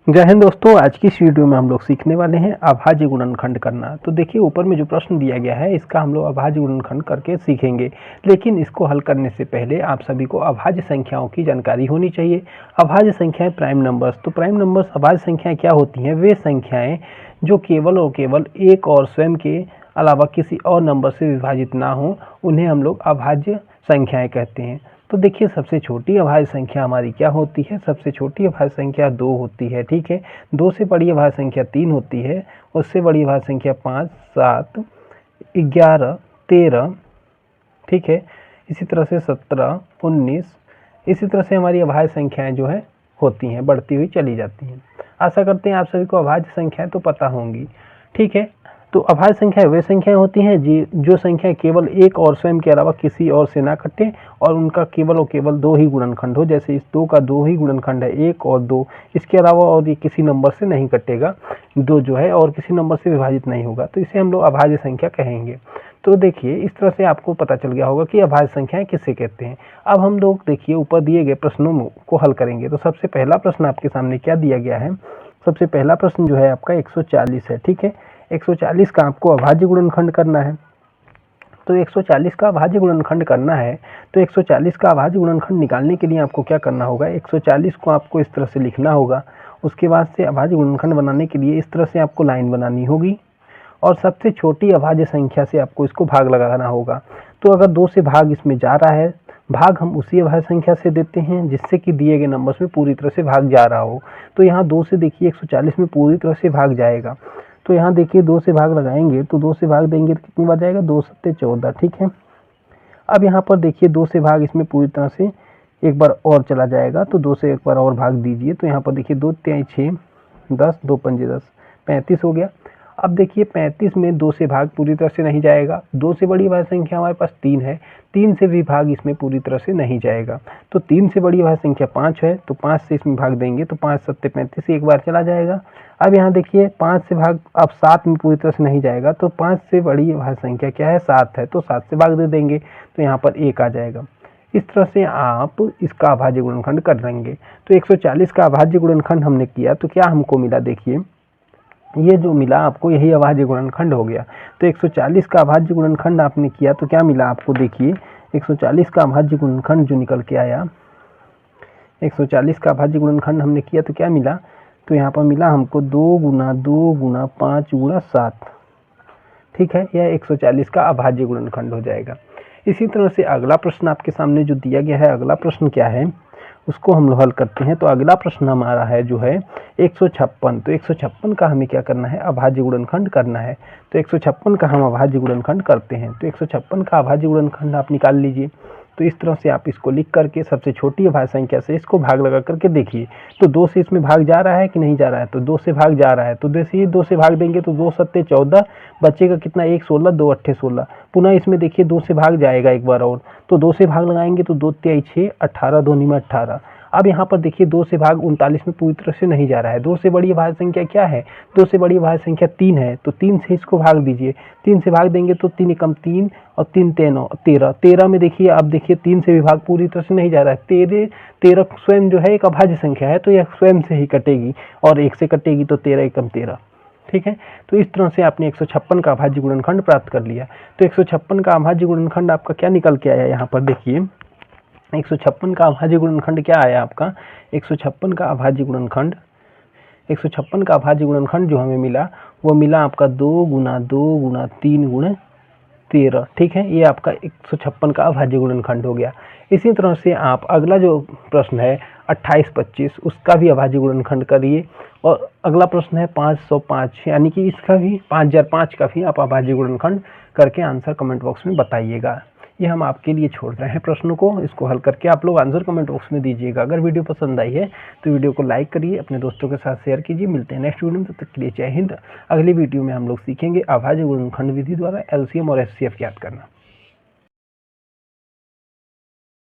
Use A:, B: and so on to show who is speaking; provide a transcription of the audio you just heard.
A: जय हिंद दोस्तों, आज की इस वीडियो में हम लोग सीखने वाले हैं अभाज्य गुणनखंड करना। तो देखिए ऊपर में जो प्रश्न दिया गया है इसका हम लोग अभाज्य गुणनखंड करके सीखेंगे। लेकिन इसको हल करने से पहले आप सभी को अभाज्य संख्याओं की जानकारी होनी चाहिए। अभाज्य संख्याएं प्राइम नंबर्स, तो प्राइम नंबर्स अभाज्य संख्याएं क्या होती हैं? वे संख्याएं जो केवल और केवल एक और स्वयं के अलावा किसी और नंबर से विभाजित ना हो, उन्हें हम लोग अभाज्य संख्याएं कहते हैं। तो देखिए सबसे छोटी अभाज्य संख्या हमारी क्या होती है? सबसे छोटी अभाज्य संख्या 2 होती है। ठीक है, 2 से बड़ी अभाज्य संख्या 3 होती है, उससे बड़ी अभाज्य संख्या 5, 7, 11, 13। ठीक है, इसी तरह से 17, 19, इसी तरह से हमारी अभाज्य संख्याएं जो है होती हैं, बढ़ती हुई चली जाती हैं। आशा करते हैं आप सभी को अभाज्य संख्याएं तो पता होंगी। ठीक है, तो अभाज्य संख्याएं वे संख्याएं होती हैं जो संख्याएं केवल एक और स्वयं के अलावा किसी और से ना कटे और उनका केवल और केवल 2 ही गुणनखंड हो। जैसे इस 2 का 2 ही गुणनखंड है, 1 और 2, इसके अलावा और ये किसी नंबर से नहीं कटेगा, 2 जो है और किसी नंबर से विभाजित नहीं होगा, तो इसे हम लोग अभाज्य संख्या कहेंगे। तो देखिए इस तरह से आपको पता चल गया होगा कि अभाज्य संख्याएं किसे कहते हैं। अब हम लोग देखिए ऊपर दिए गए प्रश्नों को हल करेंगे। तो सबसे पहला प्रश्न आपके सामने क्या दिया गया है? सबसे पहला प्रश्न जो है आपका 140 है। ठीक है, 140 का आपको अभाज्य गुणनखंड करना है। तो 140 का अभाज्य गुणनखंड करना है, तो 140 का अभाज्य गुणनखंड निकालने के लिए आपको क्या करना होगा? 140 को आपको इस तरह से लिखना होगा। उसके बाद से अभाज्य गुणनखंड बनाने के लिए इस तरह से आपको लाइन बनानी होगी और सबसे छोटी अभाज्य संख्या से आपको इसको भाग लगाना होगा। तो अगर 2 से भाग इसमें जा रहा है, भाग हम उसी अभाज्य संख्या से देते हैं जिससे कि दिए गए नंबर्स में पूरी तरह से भाग जा रहा हो। तो यहाँ 2 से देखिए 140 में पूरी तरह से भाग जाएगा। तो यहाँ देखिए 2 से भाग लगाएंगे तो 2 से भाग देंगे तो कितनी बार जाएगा? 2 सत्ते 14। ठीक है, अब यहाँ पर देखिए 2 से भाग इसमें पूरी तरह से एक बार और चला जाएगा, तो 2 से एक बार और भाग दीजिए। तो यहाँ पर देखिए 2 तिहाई 6, 10, 2 पंजे 10, 35 हो गया। अब देखिए 35 में 2 से भाग पूरी तरह से नहीं जाएगा। 2 से बड़ी अभाज्य संख्या हमारे पास 3 है, 3 से भी भाग इसमें पूरी तरह से नहीं जाएगा। तो 3 से बड़ी अभाज्य संख्या 5 है, तो 5 से इसमें भाग देंगे तो 5 सत्ते 35 एक बार चला जाएगा। अब यहाँ देखिए 5 से भाग अब 7 में पूरी तरह से नहीं जाएगा, तो 5 से बड़ी अभाज्य संख्या क्या है? 7 है, तो 7 से भाग दे देंगे तो यहाँ पर 1 आ जाएगा। इस तरह से आप इसका अभाज्य गुणनखंड कर लेंगे। तो 140 का अभाज्य गुणनखंड हमने किया तो क्या हमको मिला? देखिए ये जो मिला आपको यही अभाज्य गुणनखंड हो गया। तो 140 का अभाज्य गुणनखंड आपने किया तो क्या मिला आपको? देखिए 140 का अभाज्य गुणनखंड जो निकल के आया, 140 का अभाज्य गुणनखंड हमने किया तो क्या मिला? तो यहाँ पर मिला हमको 2 गुना 2 गुना 5 गुना 7। ठीक है, यह 140 का अभाज्य गुणनखंड हो जाएगा। इसी तरह से अगला प्रश्न आपके सामने जो दिया गया है, अगला प्रश्न क्या है उसको हम लोग हल करते हैं। तो अगला प्रश्न हमारा है जो है 156। तो 156 का हमें क्या करना है? अभाज्य गुणनखंड करना है। तो 156 का हम अभाज्य गुणनखंड करते हैं। तो 156 का अभाज्य गुणनखंड आप निकाल लीजिए। तो इस तरह से आप इसको लिख करके सबसे छोटी अभाज्य संख्या से इसको भाग लगा करके देखिए। तो 2 से इसमें भाग जा रहा है कि नहीं जा रहा है? तो 2 से भाग जा रहा है, तो देखिए 2 से भाग देंगे तो 2 सत्ते 14, बचेगा कितना? 1 16, 2 अट्ठे 16। पुनः इसमें देखिए 2 से भाग जाएगा एक बार और, तो 2 से भाग लगाएंगे तो 2 तिहाई 6, 18, 2 में 18। अब यहाँ पर देखिए 2 से भाग 39 में पूरी तरह से नहीं जा रहा है। 2 से बड़ी अभाज्य संख्या क्या है? 2 से बड़ी अभाज्य संख्या 3 है, तो 3 से इसको भाग दीजिए। 3 से भाग देंगे तो 3 एकम 3 और 3 13, 13 में देखिए अब देखिए 3 से भी भाग पूरी तरह से नहीं जा रहा है। 13 स्वयं जो है एक अभाज्य संख्या है, तो यह स्वयं से ही कटेगी और 1 से कटेगी, तो 13 एकम 13। ठीक है, तो इस तरह से आपने 156 का अभाज्य गुणनखंड प्राप्त कर लिया। तो 156 का अभाज्य गुणनखंड आपका क्या निकल के आया? यहाँ पर देखिए 156 का अभाज्य गुणनखंड क्या आया आपका? 156 का अभाज्य गुणनखंड, 156 का अभाज्य गुणनखंड जो हमें मिला वो मिला आपका 2 गुना 2 गुना 3 गुना 13। ठीक है, ये आपका 156 का अभाज्य गुणनखंड हो गया। इसी तरह से आप अगला जो प्रश्न है 28, 25, उसका भी अभाज्य गुणनखंड करिए। और अगला प्रश्न है 505, यानी कि इसका भी 5005 का भी आप अभाज्य गुणनखंड करके आंसर कमेंट बॉक्स में बताइएगा। ये हम आपके लिए छोड़ रहे हैं प्रश्नों को, इसको हल करके आप लोग आंसर कमेंट बॉक्स में दीजिएगा। अगर वीडियो पसंद आई है तो वीडियो को लाइक करिए, अपने दोस्तों के साथ शेयर कीजिए। मिलते हैं नेक्स्ट वीडियो में, तब तक के लिए जय हिंद। अगली वीडियो में हम लोग सीखेंगे अभाज्य गुणनखंड विधि द्वारा एलसीएम और एचसीएफ ज्ञात करना।